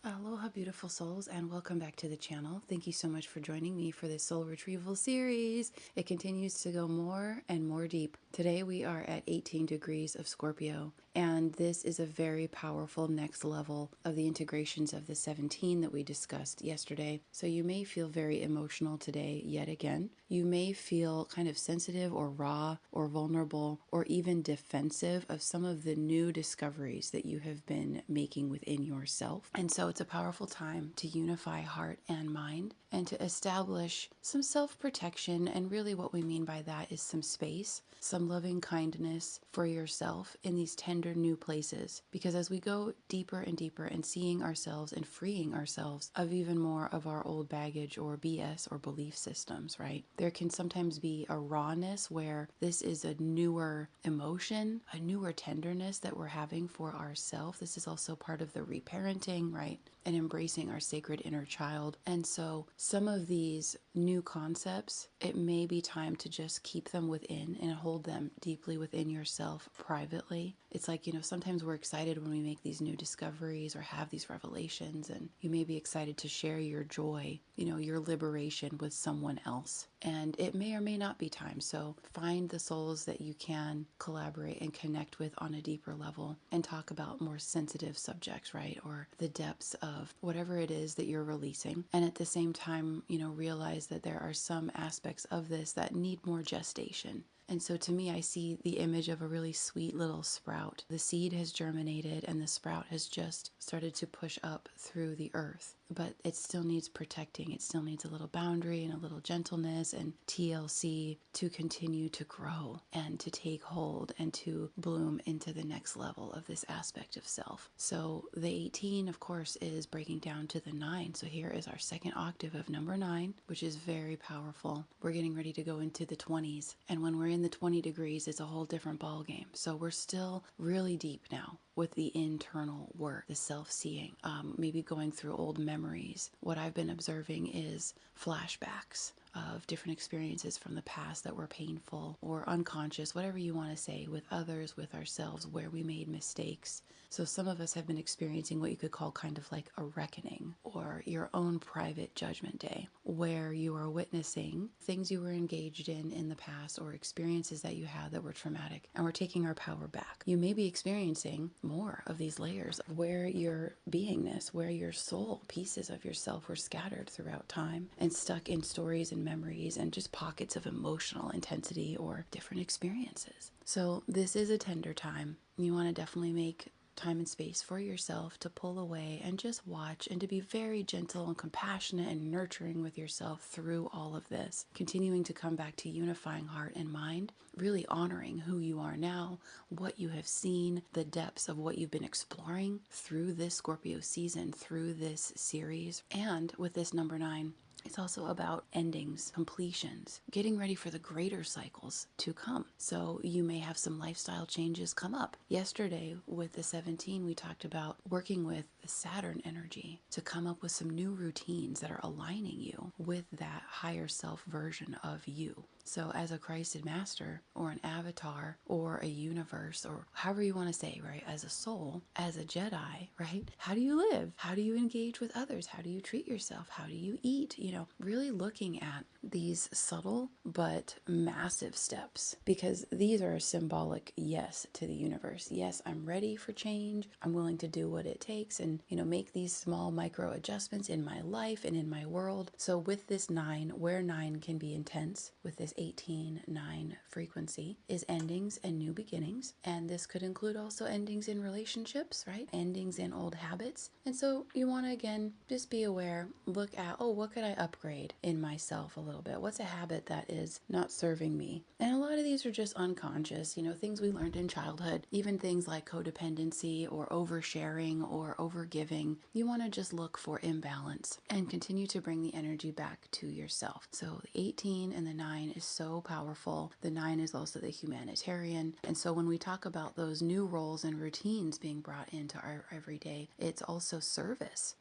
Aloha, beautiful souls, and welcome back to the channel. Thank you so much for joining me for this soul retrieval series. It continues to go more and more deep. Today we are at 18 degrees of Scorpio, and this is a very powerful next level of the integrations of the 17 that we discussed yesterday. So you may feel very emotional today yet again. You may feel kind of sensitive or raw or vulnerable or even defensive of some of the new discoveries that you have been making within yourself. And so it's a powerful time to unify heart and mind and to establish some self-protection. And really what we mean by that is some space, some loving kindness for yourself in these tender new places. Because as we go deeper and deeper and seeing ourselves and freeing ourselves of even more of our old baggage or BS or belief systems, right? There can sometimes be a rawness where this is a newer emotion, a newer tenderness that we're having for ourselves. This is also part of the reparenting, right? And embracing our sacred inner child. And so some of these new concepts, it may be time to just keep them within and hold them deeply within yourself privately. It's like, sometimes we're excited when we make these new discoveries or have these revelations, and you may be excited to share your joy, your liberation with someone else. And it may or may not be time. So find the souls that you can collaborate and connect with on a deeper level and talk about more sensitive subjects, right? Or the depths of whatever it is that you're releasing. And at the same time, realize that there are some aspects of this that need more gestation. And so to me, I see the image of a really sweet little sprout. The seed has germinated and the sprout has just started to push up through the earth. But it still needs protecting. It still needs a little boundary and a little gentleness and TLC to continue to grow and to take hold and to bloom into the next level of this aspect of self. So the 18, of course, is breaking down to the 9. So here is our second octave of number 9, which is very powerful. We're getting ready to go into the 20s. And when we're in the 20 degrees, it's a whole different ball game. So we're still really deep now with the internal work, the self-seeing, maybe going through old memories. What I've been observing is flashbacks of different experiences from the past that were painful or unconscious, whatever you want to say, with others, with ourselves, where we made mistakes. So some of us have been experiencing what you could call kind of like a reckoning or your own private judgment day, where you are witnessing things you were engaged in the past or experiences that you had that were traumatic, and we're taking our power back. You may be experiencing more of these layers of where your beingness, where your soul, pieces of yourself were scattered throughout time and stuck in stories and memories and just pockets of emotional intensity or different experiences. So this is a tender time. You want to definitely make time and space for yourself to pull away and just watch and to be very gentle and compassionate and nurturing with yourself through all of this. Continuing to come back to unifying heart and mind, really honoring who you are now, what you have seen, the depths of what you've been exploring through this Scorpio season, through this series. And with this number 9, it's also about endings, completions, getting ready for the greater cycles to come. So you may have some lifestyle changes come up. Yesterday with the 17, we talked about working with the Saturn energy to come up with some new routines that are aligning you with that higher self version of you. So as a Christed master or an avatar or a universe or however you want to say, right? As a soul, as a Jedi, right? How do you live? How do you engage with others? How do you treat yourself? How do you eat? Really looking at these subtle but massive steps, because these are a symbolic yes to the universe. Yes, I'm ready for change. I'm willing to do what it takes and, make these small micro adjustments in my life and in my world. So with this 9, where 9 can be intense, with this 18-9 frequency, is endings and new beginnings. And this could include also endings in relationships, right? Endings in old habits. And so you want to, again, just be aware, look at, what could I upgrade in myself a little bit? What's a habit that is not serving me? And a lot of these are just unconscious, things we learned in childhood, even things like codependency or oversharing or overgiving. You want to just look for imbalance and continue to bring the energy back to yourself. So the 18 and the 9 is so powerful. The 9 is also the humanitarian. And so when we talk about those new roles and routines being brought into our everyday, it's also service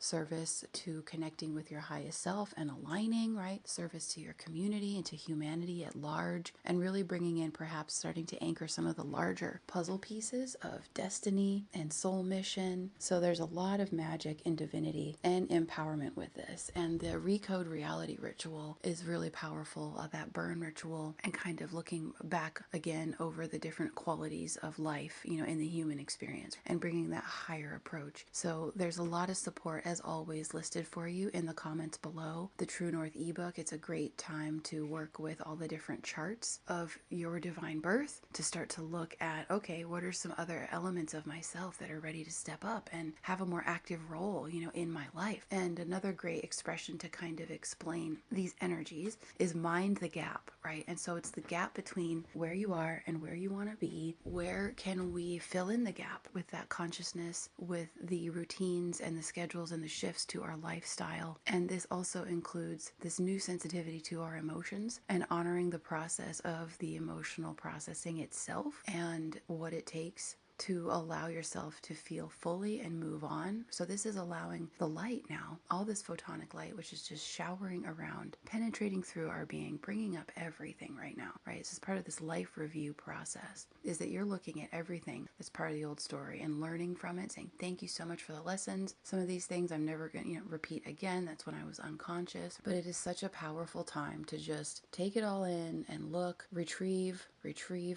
to connecting with your highest self and aligning, right? Service to your community and to humanity at large, and really bringing in, perhaps starting to anchor some of the larger puzzle pieces of destiny and soul mission. So there's a lot of magic and divinity and empowerment with this. And the Recode Reality ritual is really powerful, that burn ritual, and kind of looking back again over the different qualities of life, in the human experience, and bringing that higher approach. So there's a lot of support, as always, listed for you in the comments below. The True North ebook, it's a great time to work with all the different charts of your divine birth, to start to look at, okay, what are some other elements of myself that are ready to step up and have a more active role, in my life. And another great expression to kind of explain these energies is mind the gap, right? And so it's the gap between where you are and where you want to be. Where can we fill in the gap with that consciousness, with the routines and the schedules and the shifts to our lifestyle? And this also includes this new sensitivity to our emotions and honoring the process of the emotional processing itself and what it takes to allow yourself to feel fully and move on. So this is allowing the light now, all this photonic light, which is just showering around, penetrating through our being, bringing up everything right now, right? This is part of this life review process, is that you're looking at everything that's part of the old story and learning from it, saying, thank you so much for the lessons. Some of these things I'm never going to repeat again. That's when I was unconscious. But it is such a powerful time to just take it all in and look, retrieve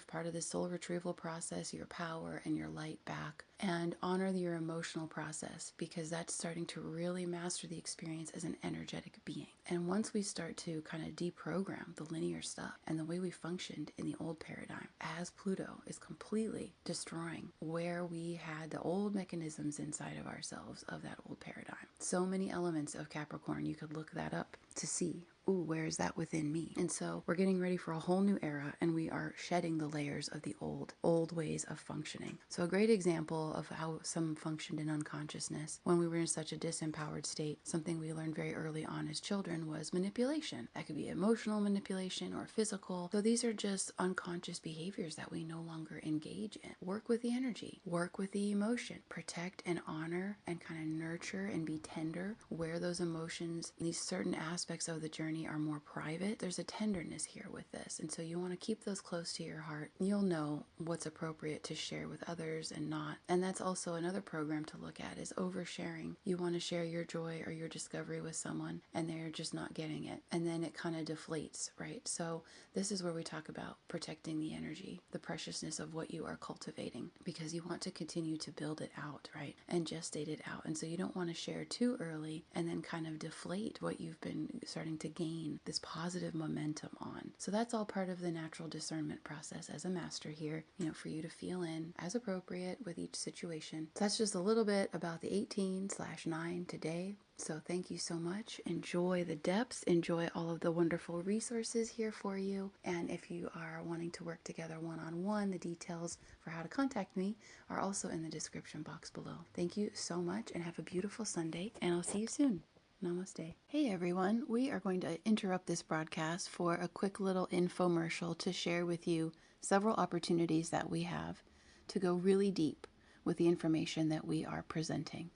part of the soul retrieval process, your power and your light back, and honor your emotional process, because that's starting to really master the experience as an energetic being. And once we start to kind of deprogram the linear stuff and the way we functioned in the old paradigm, as Pluto is completely destroying where we had the old mechanisms inside of ourselves of that old paradigm. So many elements of Capricorn, you could look that up to see, ooh, where is that within me? And so we're getting ready for a whole new era, and we are shedding the layers of the old ways of functioning. So a great example of how some functioned in unconsciousness when we were in such a disempowered state, something we learned very early on as children, was manipulation. That could be emotional manipulation or physical. So these are just unconscious behaviors that we no longer engage in. Work with the energy, work with the emotion, protect and honor and kind of nurture and be tender where those emotions, these certain aspects of the journey are more private. There's a tenderness here with this. And so you want to keep those close to your heart. You'll know what's appropriate to share with others and not. And that's also another program to look at, is oversharing. You want to share your joy or your discovery with someone and they're just not getting it. And then it kind of deflates, right? So this is where we talk about protecting the energy, the preciousness of what you are cultivating, because you want to continue to build it out, right? And gestate it out. And so you don't want to share too early and then kind of deflate what you've been starting to gain this positive momentum on. So that's all part of the natural discernment process as a master here, for you to feel in as appropriate with each situation. So that's just a little bit about the 18/9 today. So thank you so much. Enjoy the depths. Enjoy all of the wonderful resources here for you. And if you are wanting to work together one-on-one, the details for how to contact me are also in the description box below. Thank you so much and have a beautiful Sunday, and I'll see you soon. Namaste. Hey everyone, we are going to interrupt this broadcast for a quick little infomercial to share with you several opportunities that we have to go really deep with the information that we are presenting.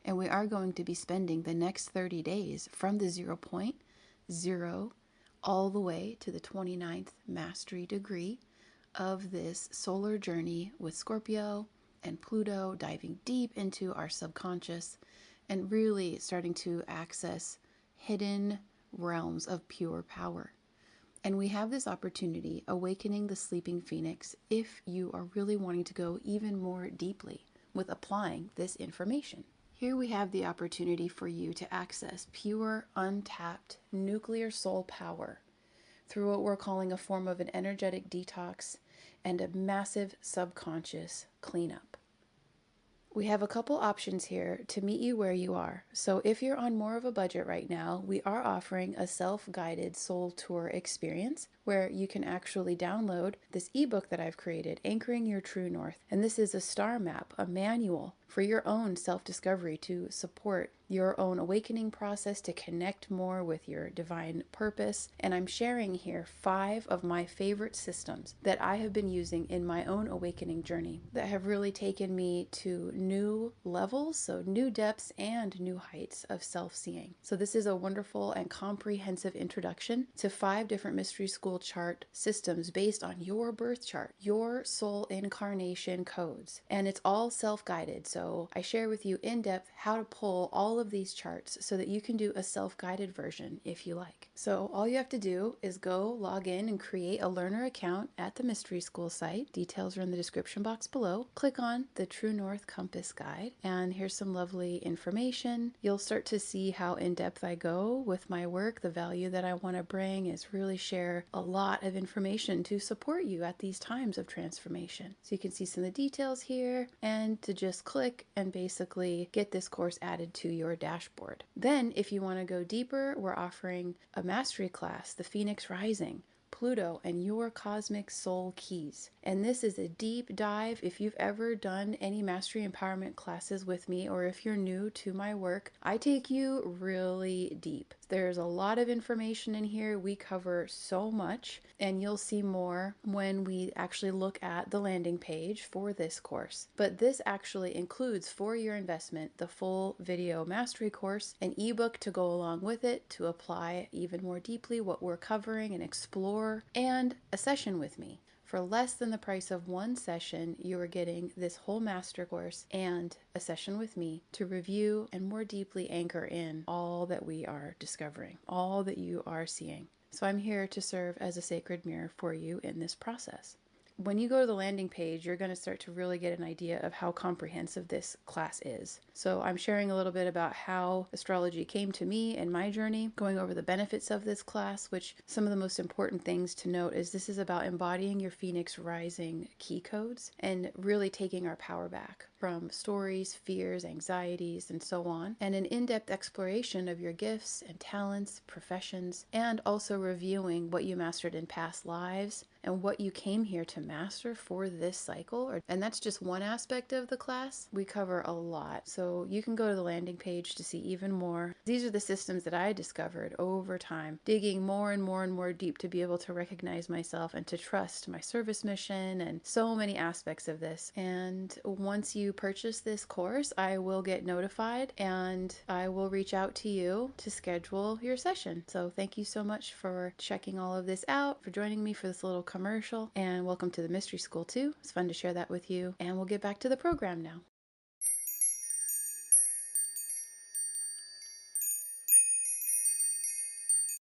And we are going to be spending the next 30 days from the 0.0 all the way to the 29th mastery degree of this solar journey with Scorpio and Pluto, diving deep into our subconscious and really starting to access hidden realms of pure power. And we have this opportunity, awakening the sleeping phoenix, if you are really wanting to go even more deeply with applying this information. Here we have the opportunity for you to access pure, untapped nuclear soul power through what we're calling a form of an energetic detox and a massive subconscious cleanup. We have a couple options here to meet you where you are. So if you're on more of a budget right now, we are offering a self-guided soul tour experience where you can actually download this ebook that I've created, Anchoring Your True North. And this is a star map, a manual for your own self-discovery to support your own awakening process, to connect more with your divine purpose. And I'm sharing here 5 of my favorite systems that I have been using in my own awakening journey that have really taken me to new levels, so new depths and new heights of self-seeing. So this is a wonderful and comprehensive introduction to 5 different mystery school chart systems based on your birth chart, your soul incarnation codes. And it's all self-guided. So I share with you in depth how to pull all of these charts so that you can do a self-guided version if you like. So all you have to do is go log in and create a learner account at the Mystery School site. Details are in the description box below. Click on the True North Compass Guide, and here's some lovely information. You'll start to see how in-depth I go with my work. The value that I want to bring is really share a lot of information to support you at these times of transformation. So you can see some of the details here, and to just click and basically get this course added to your dashboard. Then if you want to go deeper, we're offering a mastery class, the Phoenix Rising, Pluto and your cosmic soul keys. And this is a deep dive. If you've ever done any mastery empowerment classes with me, or if you're new to my work, I take you really deep. There's a lot of information in here. We cover so much, and you'll see more when we actually look at the landing page for this course. But this actually includes, for your investment, the full video mastery course, an ebook to go along with it to apply even more deeply what we're covering and explore, and a session with me. For less than the price of one session, you are getting this whole master course and a session with me to review and more deeply anchor in all that we are discovering, all that you are seeing. So I'm here to serve as a sacred mirror for you in this process. When you go to the landing page, you're going to start to really get an idea of how comprehensive this class is. So I'm sharing a little bit about how astrology came to me and my journey, going over the benefits of this class, which some of the most important things to note is this is about embodying your Phoenix Rising key codes and really taking our power back from stories, fears, anxieties, and so on, and an in-depth exploration of your gifts and talents, professions, and also reviewing what you mastered in past lives and what you came here to master for this cycle. And that's just one aspect of the class. We cover a lot. So you can go to the landing page to see even more. These are the systems that I discovered over time, digging more and more and more deep to be able to recognize myself and to trust my service mission and so many aspects of this. And once you purchase this course, I will get notified and I will reach out to you to schedule your session. So thank you so much for checking all of this out, for joining me for this little commercial, and welcome to the Mystery School too. It's fun to share that with you, and we'll get back to the program now.